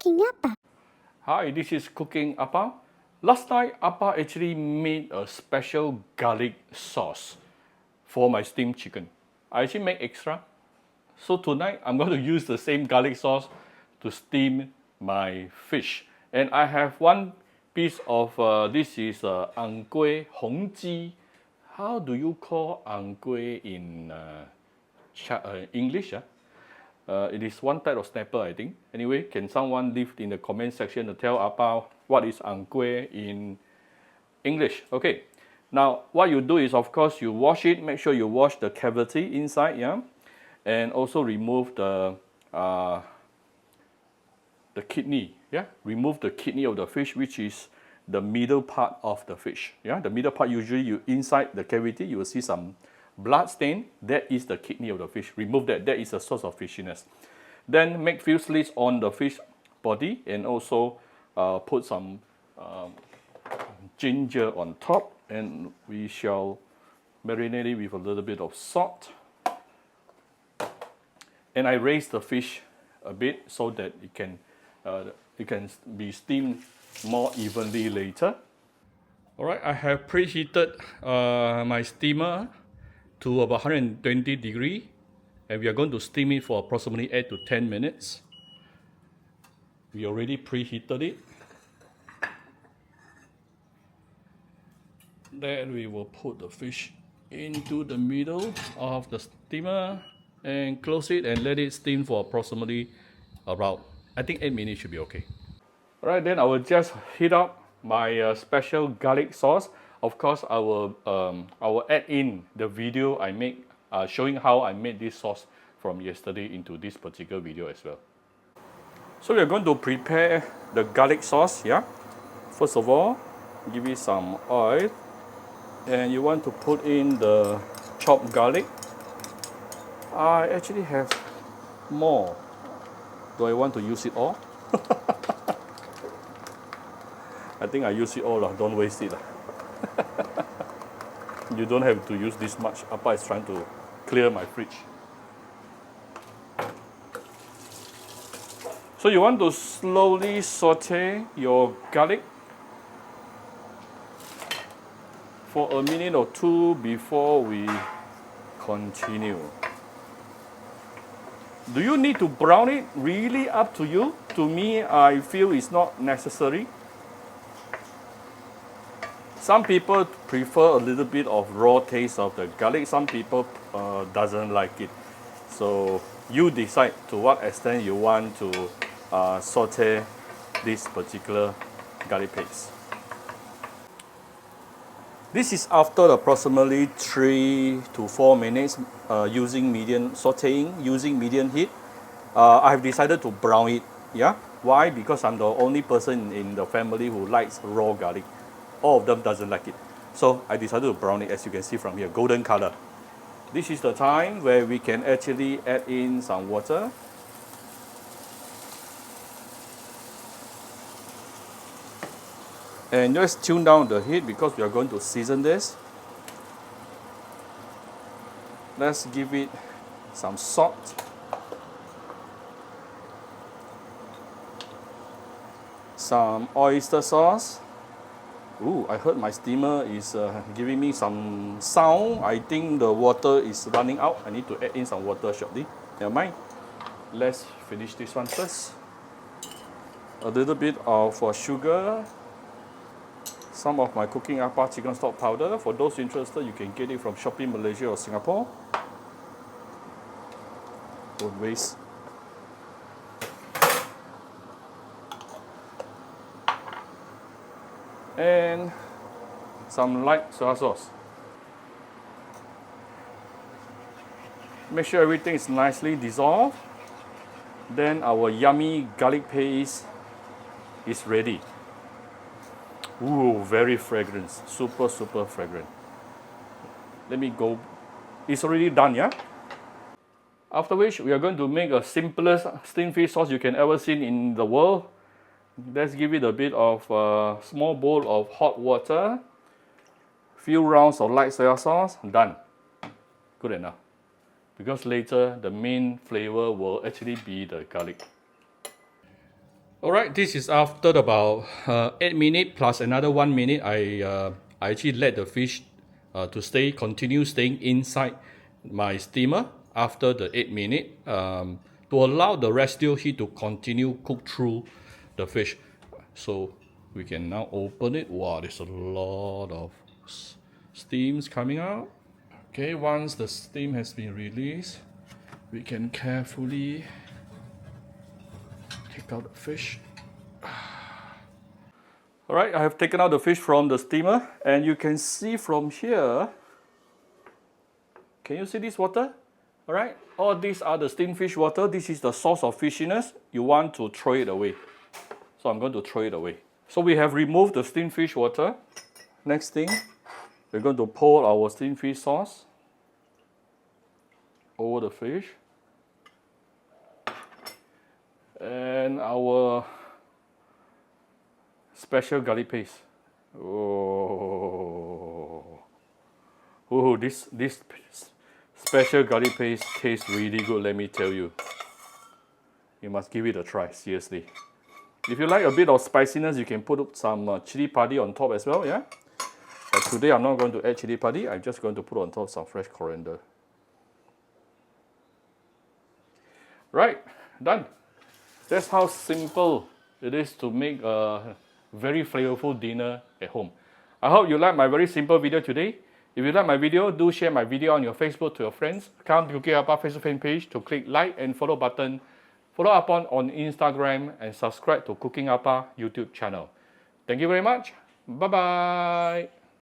Cooking Appa. Hi, this is Cooking Appa. Last night, Appa actually made a special garlic sauce for my steamed chicken. I actually make extra. So tonight, I'm going to use the same garlic sauce to steam my fish. And I have one piece of, this is ang kueh hong ji. How do you call ang kueh in English? It is one type of snapper, I think. Anyway, can someone leave in the comment section to tell Appa what is ang kueh in English? Okay. Now, what you do is, of course, you wash it. Make sure you wash the cavity inside, yeah, and also remove the kidney, yeah. Remove the kidney of the fish, which is the middle part of the fish, yeah. The middle part, usually you inside the cavity, you will see some blood stain. That is the kidney of the fish. Remove that. That is a source of fishiness. Then make few slits on the fish body and also put some ginger on top, and we shall marinate it with a little bit of salt. And I raise the fish a bit so that it can be steamed more evenly later. All right, I have preheated my steamer to about 120 degrees, and we are going to steam it for approximately 8 to 10 minutes. We already preheated it. Then we will put the fish into the middle of the steamer and close it and let it steam for approximately around, I think 8 minutes should be okay. All right, then I will just heat up my special garlic sauce. Of course, I will add in the video I make showing how I made this sauce from yesterday into this particular video as well. So we are going to prepare the garlic sauce, yeah. First of all, give it some oil, and you want to put in the chopped garlic. I actually have more. Do I want to use it all? I think I use it all, don't waste it. You don't have to use this much. Appa is trying to clear my fridge. So you want to slowly saute your garlic for a minute or two before we continue. Do you need to brown it? Really up to you. To me, I feel it's not necessary. Some people prefer a little bit of raw taste of the garlic. Some people doesn't like it. So you decide to what extent you want to saute this particular garlic paste. This is after approximately 3 to 4 minutes using medium heat. I have decided to brown it. Yeah, why? Because I'm the only person in the family who likes raw garlic. All of them doesn't like it. So I decided to brown it, as you can see from here, golden color. This is the time where we can actually add in some water. And just tune down the heat because we are going to season this. Let's give it some salt. Some oyster sauce. Ooh, I heard my steamer is giving me some sound. I think the water is running out. I need to add in some water shortly. Never mind. Let's finish this one first. A little bit of sugar. Some of my Cooking Appa chicken stock powder. For those interested, you can get it from Shopee Malaysia or Singapore. Don't waste. And some light soy sauce. Make sure everything is nicely dissolved. Then our yummy garlic paste is ready. Ooh, very fragrant, super fragrant. Let me go. It's already done, yeah? After which, we are going to make the simplest steamed fish sauce you can ever see in the world. Let's give it a bit of a small bowl of hot water, few rounds of light soy sauce, done. Good enough. Because later the main flavor will actually be the garlic. Alright, this is after about 8 minutes plus another 1 minute. I actually let the fish to continue staying inside my steamer after the 8 minutes to allow the residual heat to continue cook through the fish. So we can now open it. Wow, there's a lot of steams coming out. Okay, once the steam has been released, we can carefully take out the fish. Alright, I have taken out the fish from the steamer, and you can see from here, can you see this water? Alright, all these are the steamed fish water. This is the source of fishiness. You want to throw it away. So I'm going to throw it away. So we have removed the steamed fish water. Next thing, we're going to pour our steamed fish sauce over the fish. And our special garlic paste. Oh, this special garlic paste tastes really good, let me tell you. You must give it a try, seriously. If you like a bit of spiciness, you can put some chili padi on top as well, yeah? But today I'm not going to add chili padi, I'm just going to put on top some fresh coriander. Right, done. That's how simple it is to make a very flavorful dinner at home. I hope you like my very simple video today. If you like my video, do share my video on your Facebook to your friends. Come to Cooking Appa Facebook fan page to click like and follow button. Follow up on Instagram and subscribe to Cooking Appa YouTube channel. Thank you very much. Bye bye.